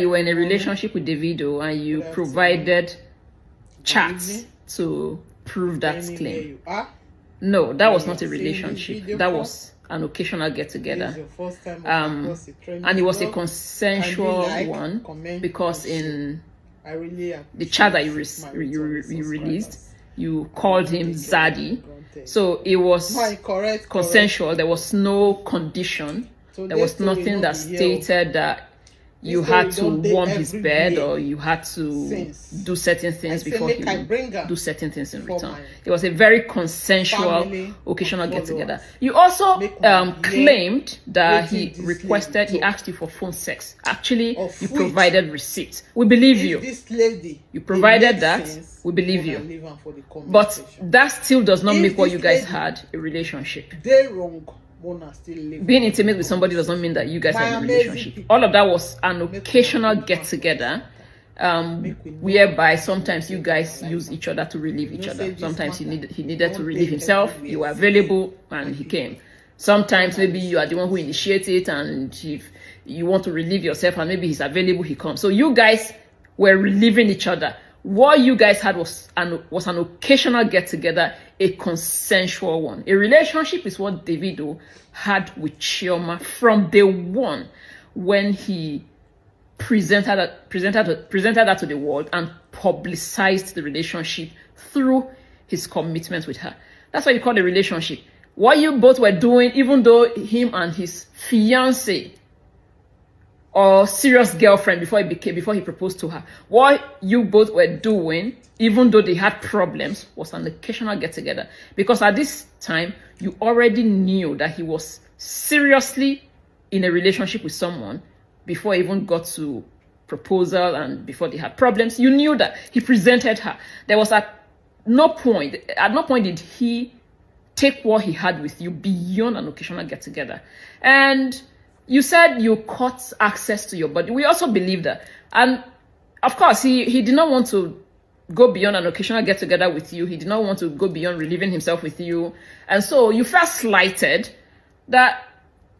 You were in a relationship with Davido and you provided chats to prove that claim. No, that was not a relationship. That was an occasional get-together. And it was a consensual one because in the chat that you released, you called him Zaddy. So it was consensual. There was no condition. There was nothing that stated that you had to warm his bed or you had to do certain things before he would do certain things in return. It was a very consensual occasional get-together. You also claimed that he asked you for phone sex. Actually, you provided receipts. We believe you. You provided that. We believe you. But that still does not make what you guys had a relationship. Being intimate with somebody does not mean that you guys are in a relationship. All of that was an occasional get-together, whereby sometimes you guys use each other to relieve each other. Sometimes he needed to relieve himself. You were available and he came. Sometimes maybe you are the one who initiates it, and if you want to relieve yourself and maybe he's available, he comes. So you guys were relieving each other. What you guys had was an occasional get-together, a consensual one. A relationship is what Davido had with Chioma from day one when he presented that to the world and publicized the relationship through his commitment with her. That's what you call a relationship. What you both were doing, even though him and his fiancée or serious girlfriend before he proposed to her, what you both were doing, even though they had problems, was an occasional get-together. Because at this time, you already knew that he was seriously in a relationship with someone before he even got to proposal and before they had problems. You knew that. He presented her. There was at no point did he take what he had with you beyond an occasional get-together. And you said you cut access to your body. We also believe that. And of course, he did not want to go beyond an occasional get-together with you. He did not want to go beyond relieving himself with you. And so you felt slighted that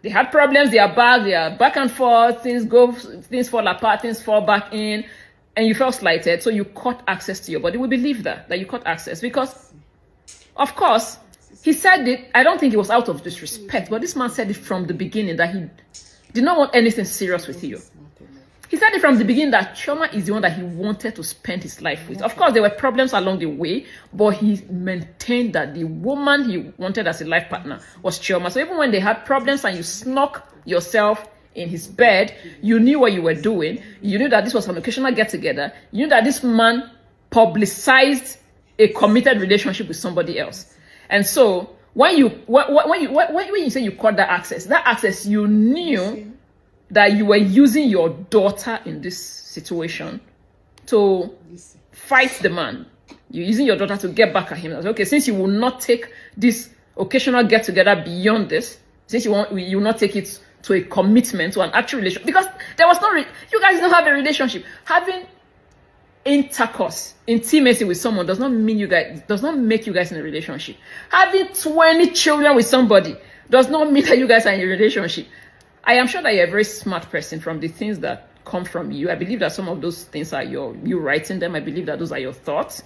they had problems, they are back and forth, things fall apart, things fall back in, and you felt slighted, so you cut access to your body. We believe that you cut access because, of course, he said it. I don't think it was out of disrespect, but this man said it from the beginning that he did not want anything serious with you. He said it from the beginning that Chioma is the one that he wanted to spend his life with. Of course, there were problems along the way, but he maintained that the woman he wanted as a life partner was Chioma. So even when they had problems and you snuck yourself in his bed, you knew what you were doing. You knew that this was an occasional get-together. You knew that this man publicized a committed relationship with somebody else. And so when you say you cut that access, you knew that you were using your daughter in this situation to fight the man. You're using your daughter to get back at him. Okay, since you will not take this occasional get-together beyond this, since you will not take it to a commitment, to an actual relationship, because there was you guys don't have a relationship. Having intercourse, intimacy with someone does not make you guys in a relationship. Having 20 children with somebody does not mean that you guys are in a relationship. I am sure that you're a very smart person from the things that come from you. I believe that some of those things are you writing them. I believe that those are your thoughts.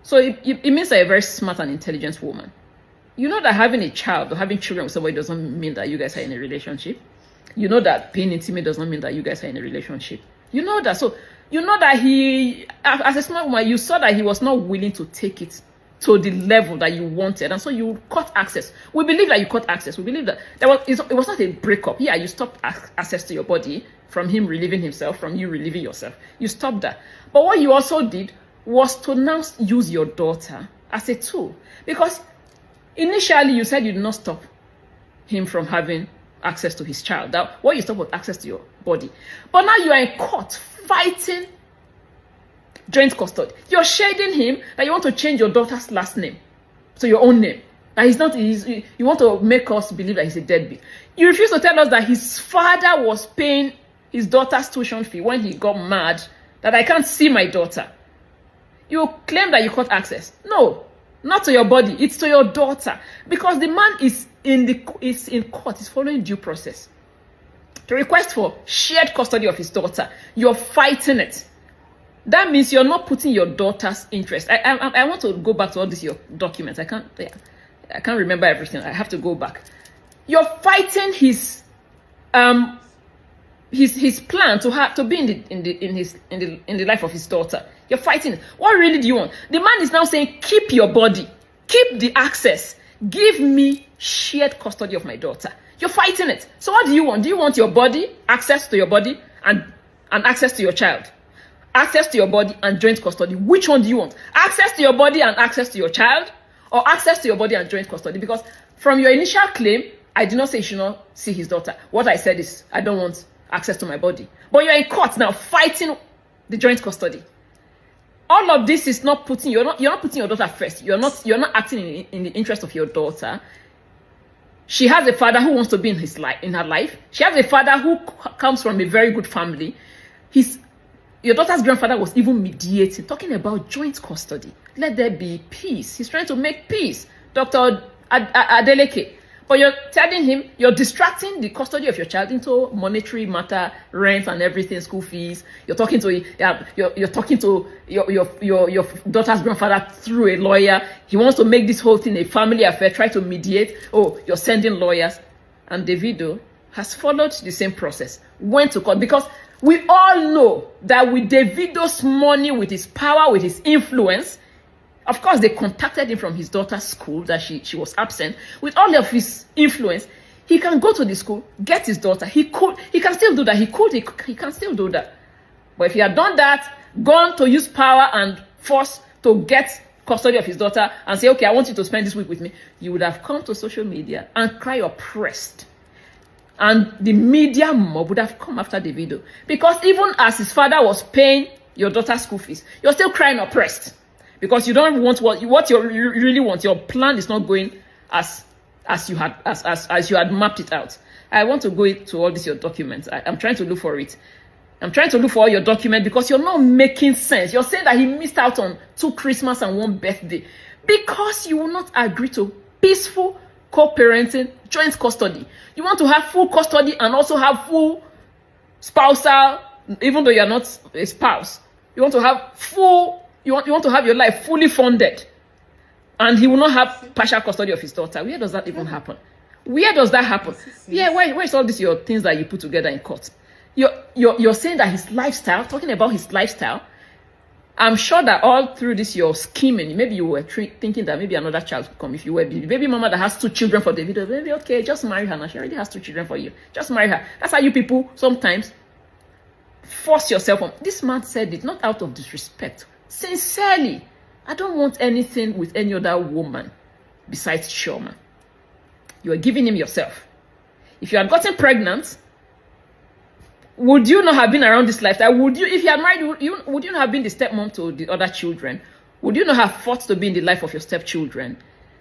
So it means that you're a very smart and intelligent woman. You know that having a child or having children with somebody doesn't mean that you guys are in a relationship. You know that being intimate does not mean that you guys are in a relationship. You know that. So you know that he, as a smart woman, you saw that he was not willing to take it to the level that you wanted, and so you cut access. We believe that you cut access. We believe that it was not a breakup. Yeah, you stopped access to your body from him relieving himself, from you relieving yourself. You stopped that. But what you also did was to now use your daughter as a tool, because initially you said you did not stop him from having access to his child. That what you stopped was access to your body. But now you are in court fighting joint custody. You're shading him that you want to change your daughter's last name to your own name. That you want to make us believe that he's a deadbeat. You refuse to tell us that his father was paying his daughter's tuition fee when he got mad that I can't see my daughter. You claim that you cut access. No, not to your body. It's to your daughter. Because the man is in court. He's following due process. to request for shared custody of his daughter. You're fighting it. That means you're not putting your daughter's interest. I want to go back to all these your documents. I can't remember everything. I have to go back. You're fighting his plan to be in the life of his daughter. You're fighting it. What really do you want? The man is now saying, keep your body, keep the access, give me shared custody of my daughter. You're fighting it. So what do you want? Do you want your body, access to your body, and access to your child? Access to your body and joint custody. Which one do you want? Access to your body and access to your child, or access to your body and joint custody? Because from your initial claim, I did not say you should not see his daughter. What I said is, I don't want access to my body. But you're in court now fighting the joint custody. All of this is not putting, you're not putting your daughter first. You're not acting in the interest of your daughter. She has a father who wants to be in her life. She has a father who comes from a very good family. Your daughter's grandfather was even mediating, talking about joint custody. Let there be peace. He's trying to make peace, Dr. Adeleke. But you're telling him, you're distracting the custody of your child into monetary matter, rent and everything, school fees. You're talking to your daughter's grandfather through a lawyer. He wants to make this whole thing a family affair, try to mediate. Oh, you're sending lawyers. And Davido has followed the same process. Went to court because we all know that with Davido's money, with his power, with his influence, of course, they contacted him from his daughter's school that she was absent. With all of his influence, he can go to the school, get his daughter. He can still do that. He can still do that. But if he had done that, gone to use power and force to get custody of his daughter and say, okay, I want you to spend this week with me, you would have come to social media and cry oppressed. And the media mob would have come after Davido. Because even as his father was paying your daughter's school fees, you're still crying oppressed. Because you don't want what you really want. Your plan is not going as you had mapped it out. I want to go into all these your documents. I'm trying to look for it. I'm trying to look for all your documents because you're not making sense. You're saying that he missed out on 2 Christmas and 1 birthday because you will not agree to peaceful co-parenting, joint custody. You want to have full custody and also have full spousal, even though you're not a spouse. You want to have full. You want to have your life fully funded, and he will not have partial custody of his daughter. Where does that even happen? Where does that happen? Yeah, where's all these your things that you put together in court? You're saying that his lifestyle, talking about his lifestyle. I'm sure that all through this your scheming, maybe you were thinking that maybe another child could come if you were the baby mama that has 2 children for Davido. Maybe okay, just marry her now. She already has 2 children for you. Just marry her. That's how you people sometimes force yourself on. This man said it not out of disrespect. Sincerely, I don't want anything with any other woman besides Chioma. You are giving him yourself. If you had gotten pregnant, would you not have been around this lifestyle? Would you, if you had married, would you not have been the stepmom to the other children? Would you not have fought to be in the life of your stepchildren?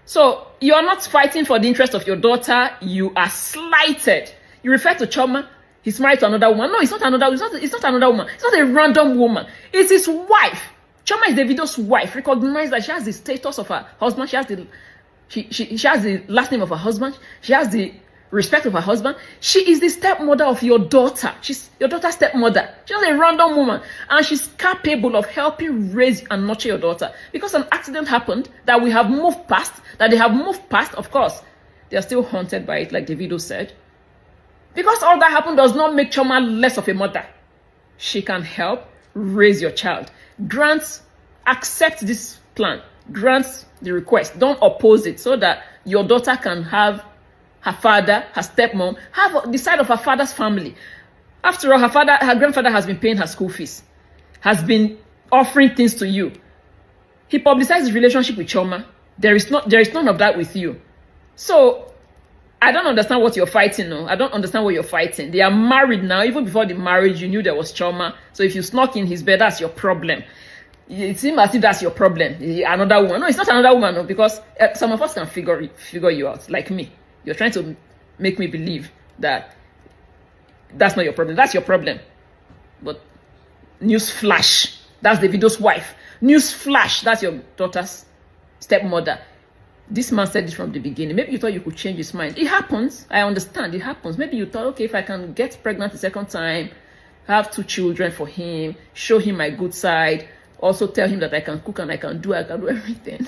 So you are not fighting for the interest of your daughter. You are slighted. You refer to Chioma. He's married to another woman. No, it's not another. It's not another woman. It's not a random woman. It's his wife. Chioma is Davido's wife. Recognize that she has the status of her husband. She has the last name of her husband. She has the respect of her husband. She is the stepmother of your daughter. She's your daughter's stepmother. She's not a random woman. And she's capable of helping raise and nurture your daughter. Because an accident happened that we have moved past, that they have moved past, of course, they are still haunted by it, like Davido said. Because all that happened does not make Chioma less of a mother. She can help raise your child. Accept this plan. Grant the request. Don't oppose it so that your daughter can have her father, her stepmom, have the side of her father's family. After all, her grandfather has been paying her school fees, has been offering things to you. He publicized his relationship with Chioma. There is none of that with you. So I don't understand what you're fighting. No, I don't understand what you're fighting. They are married now. Even before the marriage, you knew there was Chioma. So if you snuck in his bed, that's your problem. It seems as if that's your problem. Another woman. No, it's not another woman. No, because some of us can figure you out, like me. You're trying to make me believe that that's not your problem. That's your problem. But news flash, that's Davido's wife. News flash, that's your daughter's stepmother. This man said it from the beginning. Maybe you thought you could change his mind. It happens. I understand. It happens. Maybe you thought, okay, if I can get pregnant the second time, have 2 children for him, show him my good side, also tell him that I can cook and I can do everything.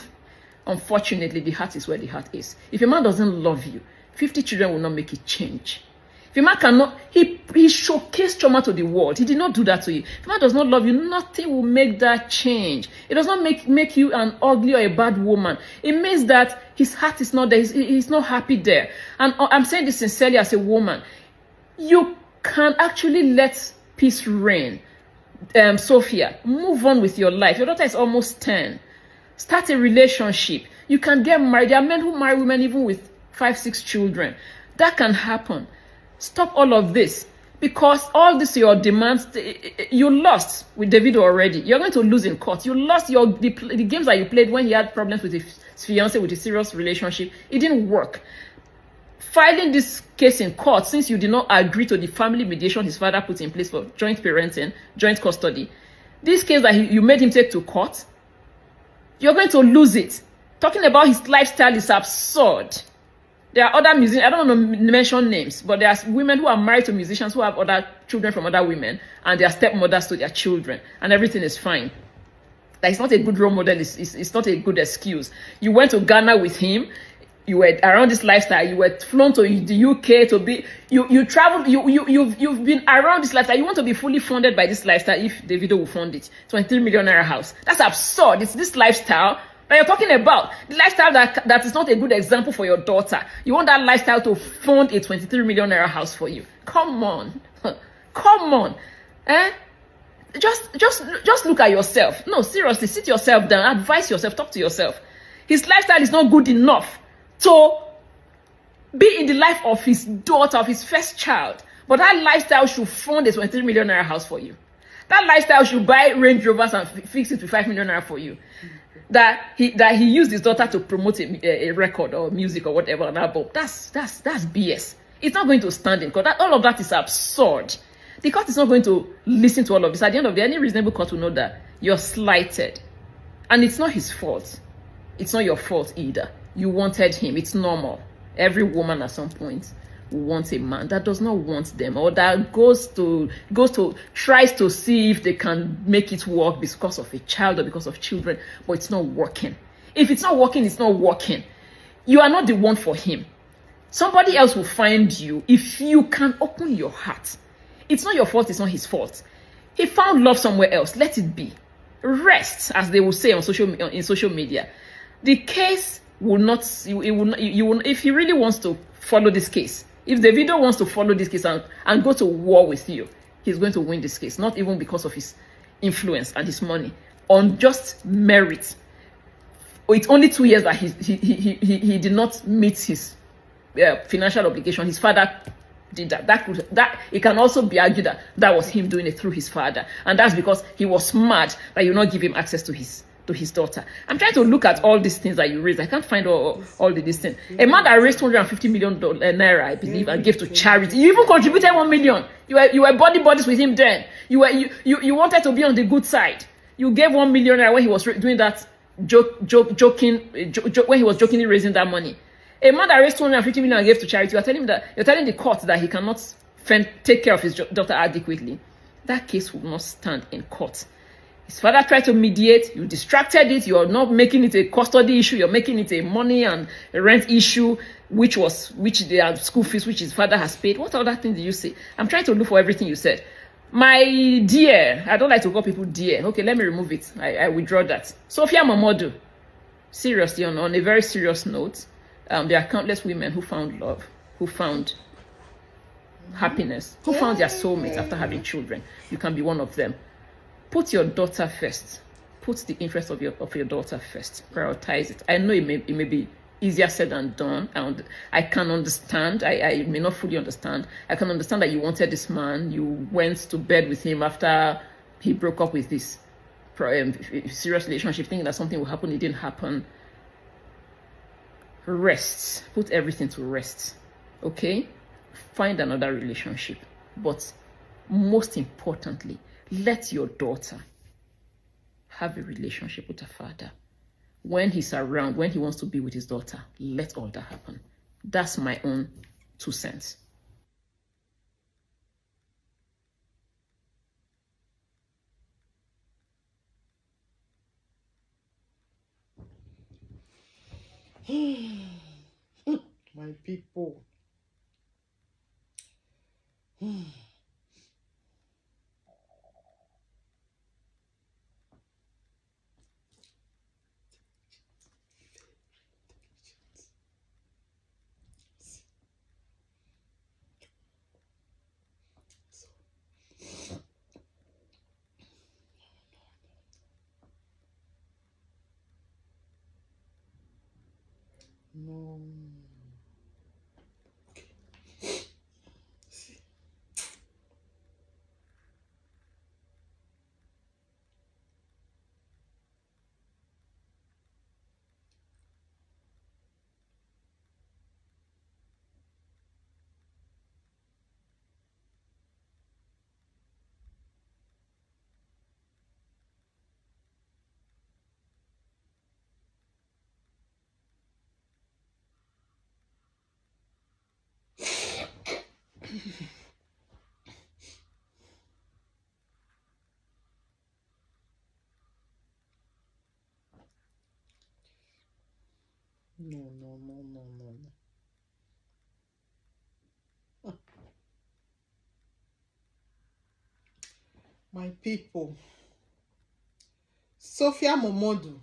Unfortunately, the heart is where the heart is. If a man doesn't love you, 50 children will not make it change. If a man cannot, he showcased trauma to the world. He did not do that to you. If a man does not love you, nothing will make that change. It does not make you an ugly or a bad woman. It means that his heart is not there. He's not happy there. And I'm saying this sincerely as a woman. You can actually let peace reign. Sophia, move on with your life. Your daughter is almost 10. Start a relationship. You can get married. There are men who marry women even with 5, 6 children. That can happen. Stop all of this, because all this your demands, you lost with Davido already. You're going to lose in court. You lost the games that you played when he had problems with his fiance, with a serious relationship. It didn't work. Filing this case in court, since you did not agree to the family mediation his father put in place for joint parenting, joint custody, this case that you made him take to court, you're going to lose it. Talking about his lifestyle is absurd. There are other musicians, I don't want to mention names, but there are women who are married to musicians who have other children from other women, and they are stepmothers to their children, and everything is fine. That is not a good role model, it's not a good excuse. You went to Ghana with him, you were around this lifestyle, you were flown to the UK to be, you traveled, you've been around this lifestyle. You want to be fully funded by this lifestyle if Davido will fund it. 23 million naira house. That's absurd. It's this lifestyle that you're talking about, the lifestyle that is not a good example for your daughter. You want that lifestyle to fund a 23 million naira house for you. Come on. Come on. Just look at yourself. No, seriously, sit yourself down, advise yourself, talk to yourself. His lifestyle is not good enough to be in the life of his daughter, of his first child. But that lifestyle should fund a 23 million naira house for you. That lifestyle should buy Range Rovers and fix it to 5 million naira for you. That he used his daughter to promote a record or music or whatever on album. That's BS. It's not going to stand in court. All of that is absurd. The court is not going to listen to all of this. At the end of the day, any reasonable court will know that you're slighted. And it's not his fault. It's not your fault either. You wanted him. It's normal. Every woman at some point wants a man that does not want them, or that tries to see if they can make it work because of a child or because of children, but it's not working. If it's not working, it's not working. You are not the one for him. Somebody else will find you if you can open your heart. It's not your fault, it's not his fault. He found love somewhere else. Let it be. Rest, as they will say in social media. The case will not, if he really wants to follow this case, if Davido wants to follow this case and go to war with you, he's going to win this case, not even because of his influence and his money, on just merit. It's only 2 years that he did not meet his financial obligation. His father did that. That it can also be argued that was him doing it through his father, and that's because he was smart that you not give him access to his daughter. I'm trying to look at all these things that you raised. I can't find all these things. A man that raised $250 million naira, I believe, and gave to charity. You even contributed 1 million. You were buddies with him then. You wanted to be on the good side. You gave 1 million naira when he was doing that when he was jokingly raising that money. A man that raised 250 million and gave to charity, you're telling the court that he cannot take care of his daughter adequately. That case will not stand in court. His father tried to mediate. You distracted it. You are not making it a custody issue. You're making it a money and a rent issue, which they are school fees, which his father has paid. What other thing did you say? I'm trying to look for everything you said. My dear, I don't like to call people dear. Okay, let me remove it. I withdraw that. Sophia Momodu. Seriously, on a very serious note, there are countless women who found love, who found happiness, who found their soulmate after having children. You can be one of them. Put your daughter first. Put the interest of your daughter first. Prioritize it. I know it may be easier said than done. And I can understand. I may not fully understand. I can understand that you wanted this man. You went to bed with him after he broke up with this serious relationship, thinking that something will happen. It didn't happen. Rest. Put everything to rest. Okay? Find another relationship. But most importantly, let your daughter have a relationship with her father. when he's around, when he wants to be with his daughter, let all that happen. That's my own 2 cents. My people. No. No. My people, Sophia Momodu,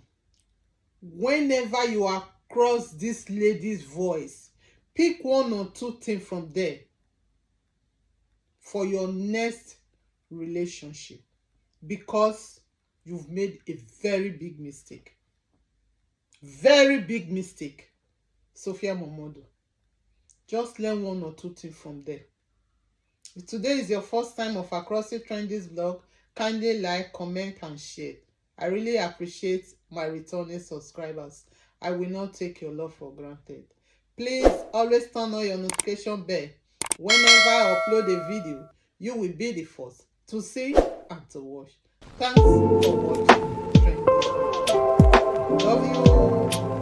whenever you are across this lady's voice, pick 1 or 2 things from there for your next relationship, because you've made a very big mistake. Very big mistake. Sophia Momodu, just learn 1 or 2 things from there. If today is your first time of Across the Trendies blog, kindly like, comment and share. I really appreciate my returning subscribers. I will not take your love for granted. Please always turn on your notification bell. Whenever I upload a video, you will be the first to see and to watch. Thanks for watching Trendies. Love you all.